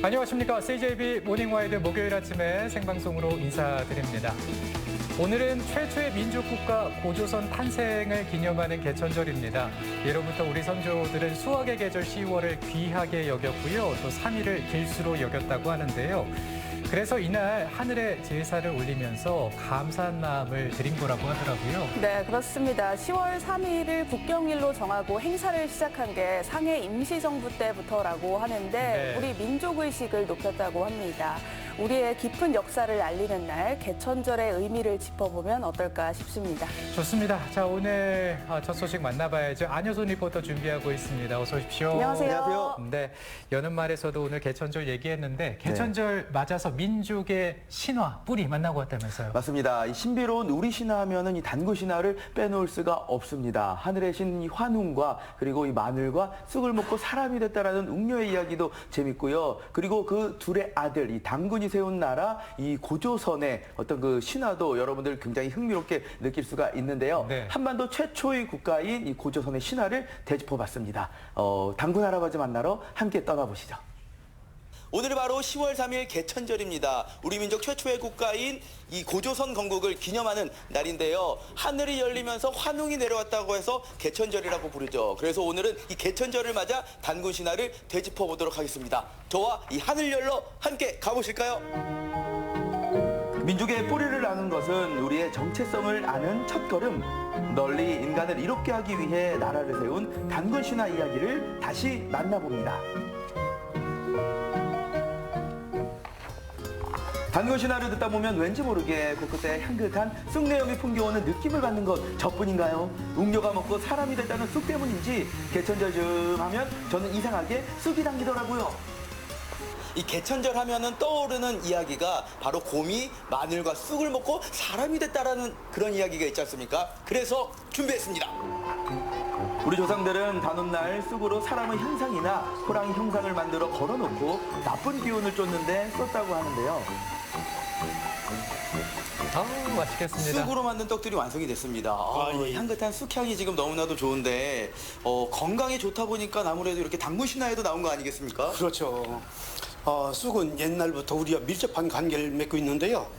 안녕하십니까. CJB 모닝와이드 목요일 아침에 생방송으로 인사드립니다. 오늘은 최초의 민족국가 고조선 탄생을 기념하는 개천절입니다. 예로부터 우리 선조들은 수학의 계절 10월을 귀하게 여겼고요. 또 3일을 길수로 여겼다고 하는데요. 그래서 이날 하늘에 제사를 올리면서 감사한 마음을 드린 거라고 하더라고요. 네, 그렇습니다. 10월 3일을 국경일로 정하고 행사를 시작한 게 상해 임시정부 때부터라고 하는데 네. 우리 민족의식을 높였다고 합니다. 우리의 깊은 역사를 알리는 날 개천절의 의미를 짚어보면 어떨까 싶습니다. 좋습니다. 자, 오늘 첫 소식 만나봐야죠. 안효선 리포터 준비하고 있습니다. 어서 오십시오. 안녕하세요. 네, 여는 말에서도 오늘 개천절 얘기했는데 개천절 맞아서 민족의 신화, 뿌리 만나고 왔다면서요. 맞습니다. 이 신비로운 우리 신화 하면은 이 단군 신화를 빼놓을 수가 없습니다. 하늘의 신 이 환웅과 그리고 이 마늘과 쑥을 먹고 사람이 됐다라는 웅녀의 이야기도 재밌고요. 그리고 그 둘의 아들 이 단군이 세운 나라 이 고조선의 어떤 그 신화도 여러분들 굉장히 흥미롭게 느낄 수가 있는데요. 네. 한반도 최초의 국가인 이 고조선의 신화를 되짚어봤습니다. 단군 할아버지 만나러 함께 떠나보시죠. 오늘이 바로 10월 3일 개천절입니다. 우리 민족 최초의 국가인 이 고조선 건국을 기념하는 날인데요. 하늘이 열리면서 환웅이 내려왔다고 해서 개천절이라고 부르죠. 그래서 오늘은 이 개천절을 맞아 단군 신화를 되짚어 보도록 하겠습니다. 저와 이 하늘 열러 함께 가보실까요? 민족의 뿌리를 아는 것은 우리의 정체성을 아는 첫걸음. 널리 인간을 이롭게 하기 위해 나라를 세운 단군 신화 이야기를 다시 만나봅니다. 단군 신화를 듣다 보면 왠지 모르게 곳곳에 향긋한 쑥내음이 풍겨오는 느낌을 받는 것 저뿐인가요? 웅녀가 먹고 사람이 됐다는 쑥 때문인지 개천절쯤 하면 저는 이상하게 쑥이 당기더라고요. 이 개천절 하면은 떠오르는 이야기가 바로 곰이 마늘과 쑥을 먹고 사람이 됐다라는 그런 이야기가 있지 않습니까? 그래서 준비했습니다. 우리 조상들은 단오날 쑥으로 사람의 형상이나 호랑이 형상을 만들어 걸어놓고 나쁜 기운을 쫓는데 썼다고 하는데요. 아우, 맛있겠습니다. 쑥으로 만든 떡들이 완성이 됐습니다. 예. 향긋한 쑥향이 지금 너무나도 좋은데 건강에 좋다 보니까 아무래도 이렇게 단군 신화에도 나온 거 아니겠습니까? 그렇죠. 쑥은 옛날부터 우리가 밀접한 관계를 맺고 있는데요.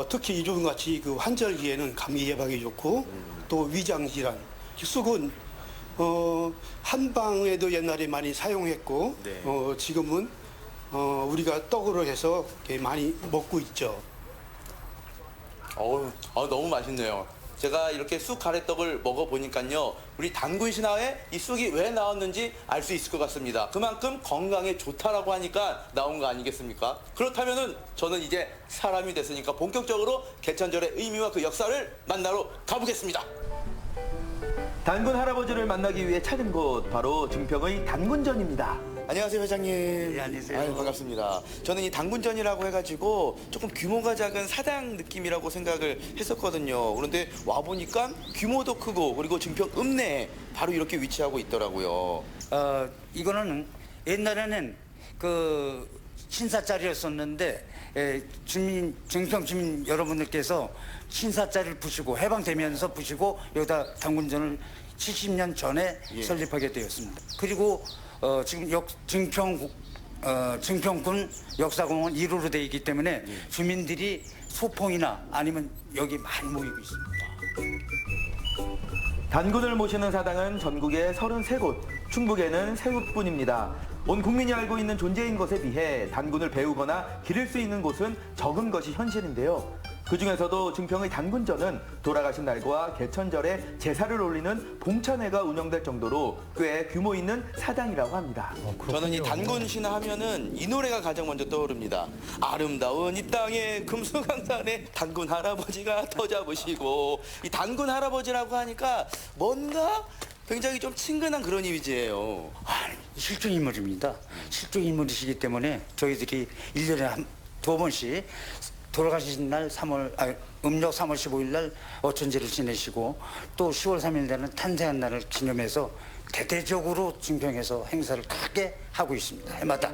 특히 요즘같이 그 환절기에는 감기 예방에 좋고 또 위장 질환. 쑥은 한방에도 옛날에 많이 사용했고 네. 지금은 우리가 떡으로 해서 이렇게 많이 먹고 있죠. 너무 맛있네요. 제가 이렇게 쑥 가래떡을 먹어보니까요. 우리 단군 신화에 이 쑥이 왜 나왔는지 알 수 있을 것 같습니다. 그만큼 건강에 좋다라고 하니까 나온 거 아니겠습니까? 그렇다면은 저는 이제 사람이 됐으니까 본격적으로 개천절의 의미와 그 역사를 만나러 가보겠습니다. 단군 할아버지를 만나기 위해 찾은 곳 바로 증평의 단군전입니다. 안녕하세요, 회장님. 네, 안녕하세요. 아유, 반갑습니다. 저는 이 단군전이라고 해가지고 조금 규모가 작은 사당 느낌이라고 생각을 했었거든요. 그런데 와보니까 규모도 크고 그리고 증평 읍내에 바로 이렇게 위치하고 있더라고요. 이거는 옛날에는 그 신사짜리였었는데 증평 주민 여러분들께서 신사짜리를 부시고 해방되면서 부시고 여기다 단군전을 70년 전에 설립하게 되었습니다. 그리고 지금 증평군 역사공원 1호로 되어 있기 때문에 주민들이 소풍이나 아니면 여기 많이 모이고 있습니다. 단군을 모시는 사당은 전국에 33곳, 충북에는 3곳뿐입니다. 온 국민이 알고 있는 존재인 것에 비해 단군을 배우거나 기릴 수 있는 곳은 적은 것이 현실인데요. 그중에서도 증평의 단군전은 돌아가신 날과 개천절에 제사를 올리는 봉천회가 운영될 정도로 꽤 규모 있는 사당이라고 합니다. 저는 이 단군 신화 하면은 이 노래가 가장 먼저 떠오릅니다. 아름다운 이 땅에 금수강산에 단군 할아버지가 터 잡으시고, 이 단군 할아버지라고 하니까 뭔가 굉장히 좀 친근한 그런 이미지예요. 실존 인물입니다. 실존 인물이시기 때문에 저희들이 1년에 두 번씩 돌아가신 날 음력 3월 15일 날 어천제를 지내시고 또 10월 3일 되는 탄생한 날을 기념해서 대대적으로 증평에서 행사를 크게 하고 있습니다. 해마다.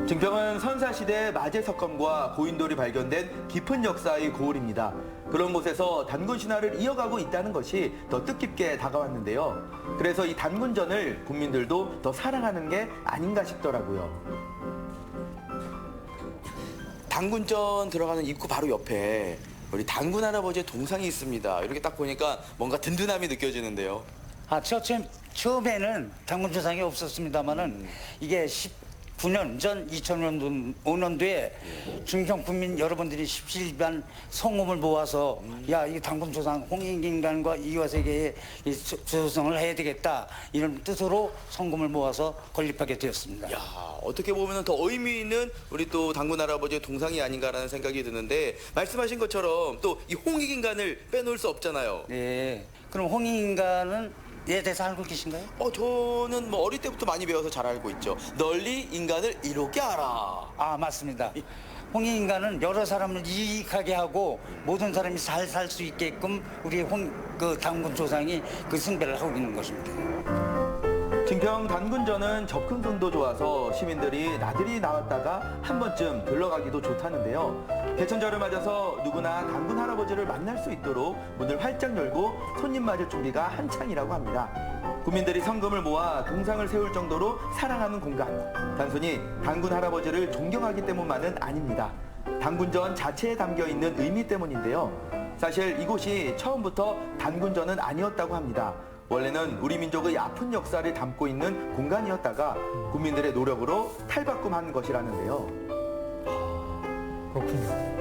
증평은 선사시대 마제석검과 고인돌이 발견된 깊은 역사의 고을입니다. 그런 곳에서 단군 신화를 이어가고 있다는 것이 더 뜻깊게 다가왔는데요. 그래서 이 단군전을 국민들도 더 사랑하는 게 아닌가 싶더라고요. 당군전 들어가는 입구 바로 옆에 우리 당군 할아버지의 동상이 있습니다. 이렇게 딱 보니까 뭔가 든든함이 느껴지는데요. 처음에는 당군 조상이 없었습니다만은 이게 19년 전 2005년도에 중경 국민 여러분들이 십시일반 성금을 모아서 야, 이 당군 조상 홍익인간과 이화세계의 이 조성을 해야 되겠다 이런 뜻으로 성금을 모아서 건립하게 되었습니다. 야, 어떻게 보면 더 의미 있는 우리 또 당군 할아버지의 동상이 아닌가라는 생각이 드는데 말씀하신 것처럼 또 이 홍익인간을 빼놓을 수 없잖아요. 네. 그럼 홍익인간은 에 대해서 알고 계신가요? 저는 뭐 어릴 때부터 많이 배워서 잘 알고 있죠. 널리 인간을 이롭게 알아. 아, 맞습니다. 홍익인간은 여러 사람을 이익하게 하고 모든 사람이 잘 살 수 있게끔 우리 당군 조상이 그 숭배를 하고 있는 것입니다. 증평 단군전은 접근성도 좋아서 시민들이 나들이 나왔다가 한 번쯤 들러가기도 좋다는데요. 개천절을 맞아서 누구나 단군 할아버지를 만날 수 있도록 문을 활짝 열고 손님 맞을 준비가 한창이라고 합니다. 국민들이 성금을 모아 동상을 세울 정도로 사랑하는 공간. 단순히 단군 할아버지를 존경하기 때문만은 아닙니다. 단군전 자체에 담겨 있는 의미 때문인데요. 사실 이곳이 처음부터 단군전은 아니었다고 합니다. 원래는 우리 민족의 아픈 역사를 담고 있는 공간이었다가 국민들의 노력으로 탈바꿈한 것이라는데요. 그렇군요.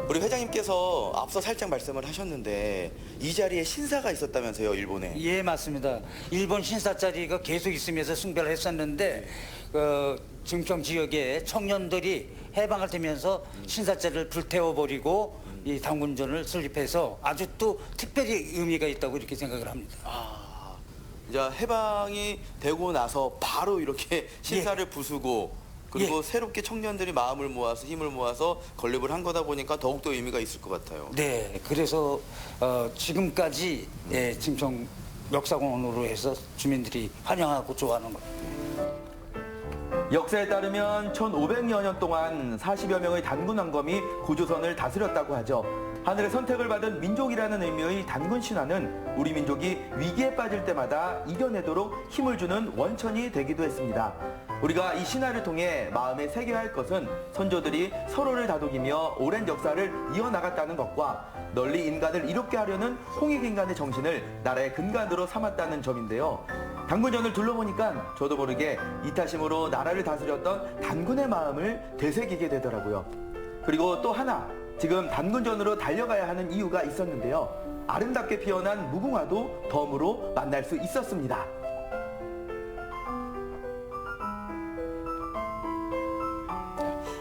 우리 회장님께서 앞서 살짝 말씀을 하셨는데 이 자리에 신사가 있었다면서요, 일본에. 예, 맞습니다. 일본 신사 자리가 계속 있으면서 숭배를 했었는데 증평 지역의 청년들이 해방을 되면서 신사 자리를 불태워버리고 이 당군전을 설립해서 아주 또 특별히 의미가 있다고 이렇게 생각을 합니다. 이제 해방이 되고 나서 바로 이렇게 신사를 부수고 그리고 새롭게 청년들이 마음을 모아서 힘을 모아서 건립을 한 거다 보니까 더욱더 의미가 있을 것 같아요. 네, 그래서 지금까지 증평 역사공원으로 해서 주민들이 환영하고 좋아하는 것. 역사에 따르면 1500여 년 동안 40여 명의 단군 왕검이 고조선을 다스렸다고 하죠. 하늘의 선택을 받은 민족이라는 의미의 단군 신화는 우리 민족이 위기에 빠질 때마다 이겨내도록 힘을 주는 원천이 되기도 했습니다. 우리가 이 신화를 통해 마음에 새겨야 할 것은 선조들이 서로를 다독이며 오랜 역사를 이어나갔다는 것과 널리 인간을 이롭게 하려는 홍익인간의 정신을 나라의 근간으로 삼았다는 점인데요. 단군전을 둘러보니까 저도 모르게 이타심으로 나라를 다스렸던 단군의 마음을 되새기게 되더라고요. 그리고 또 하나, 지금 단군전으로 달려가야 하는 이유가 있었는데요. 아름답게 피어난 무궁화도 덤으로 만날 수 있었습니다.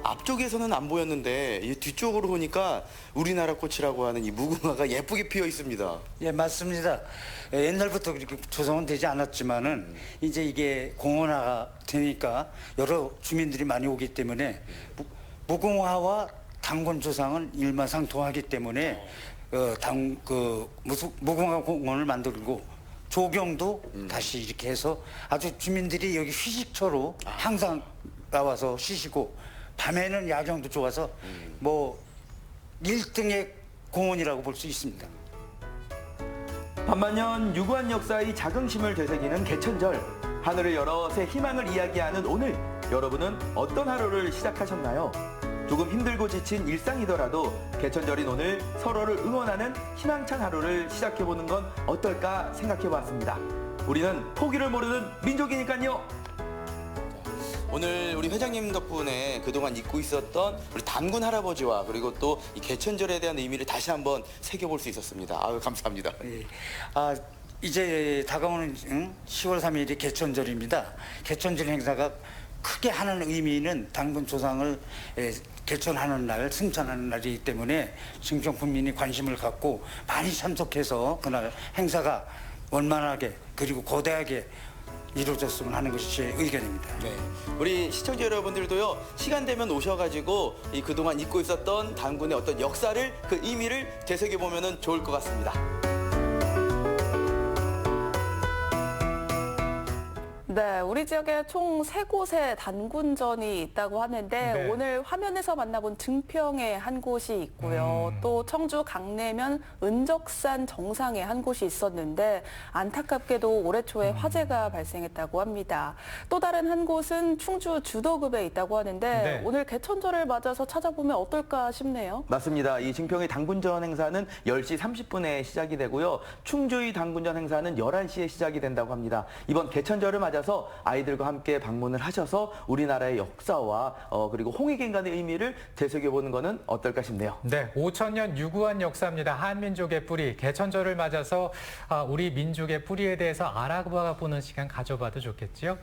앞쪽에서는 안 보였는데 이 뒤쪽으로 보니까 우리나라 꽃이라고 하는 이 무궁화가 예쁘게 피어 있습니다. 예, 맞습니다. 옛날부터 그렇게 조성은 되지 않았지만은 이제 이게 공원화가 되니까 여러 주민들이 많이 오기 때문에 무궁화와 당군 조상은 일마상통하기 때문에 무궁화 공원을 만들고 조경도 다시 이렇게 해서 아주 주민들이 여기 휴식처로 항상 나와서 쉬시고 밤에는 야경도 좋아서 뭐 1등의 공원이라고 볼 수 있습니다. 반만년 유구한 역사의 자긍심을 되새기는 개천절. 하늘을 열어 새 희망을 이야기하는 오늘, 여러분은 어떤 하루를 시작하셨나요? 조금 힘들고 지친 일상이더라도 개천절인 오늘 서로를 응원하는 희망찬 하루를 시작해보는 건 어떨까 생각해보았습니다. 우리는 포기를 모르는 민족이니까요. 오늘 우리 회장님 덕분에 그동안 잊고 있었던 우리 단군 할아버지와 그리고 또 이 개천절에 대한 의미를 다시 한번 새겨볼 수 있었습니다. 아유, 감사합니다. 예. 이제 다가오는 10월 3일이 개천절입니다. 개천절 행사가 크게 하는 의미는 당군 조상을 개천하는 날, 승천하는 날이기 때문에 증평 국민이 관심을 갖고 많이 참석해서 그날 행사가 원만하게 그리고 거대하게 이루어졌으면 하는 것이 제 의견입니다. 네. 우리 시청자 여러분들도요, 시간 되면 오셔가지고 이 그동안 잊고 있었던 단군의 어떤 역사를, 그 의미를 되새겨보면 좋을 것 같습니다. 네, 우리 지역에 총 3곳의 단군전이 있다고 하는데 네. 오늘 화면에서 만나본 증평에 한 곳이 있고요. 또 청주 강내면 은적산 정상에 한 곳이 있었는데 안타깝게도 올해 초에 화재가 발생했다고 합니다. 또 다른 한 곳은 충주 주도급에 있다고 하는데 네. 오늘 개천절을 맞아서 찾아보면 어떨까 싶네요. 맞습니다. 이 증평의 당군전 행사는 10시 30분에 시작이 되고요. 충주의 당군전 행사는 11시에 시작이 된다고 합니다. 이번 개천절을 맞아서 아이들과 함께 방문을 하셔서 우리나라의 역사와 그리고 홍익인간의 의미를 되새겨보는 것은 어떨까 싶네요. 네, 5,000년 유구한 역사입니다. 한민족의 뿌리, 개천절을 맞아서 우리 민족의 뿌리에 대해서 알아보는 시간 가져봐도 좋겠지요?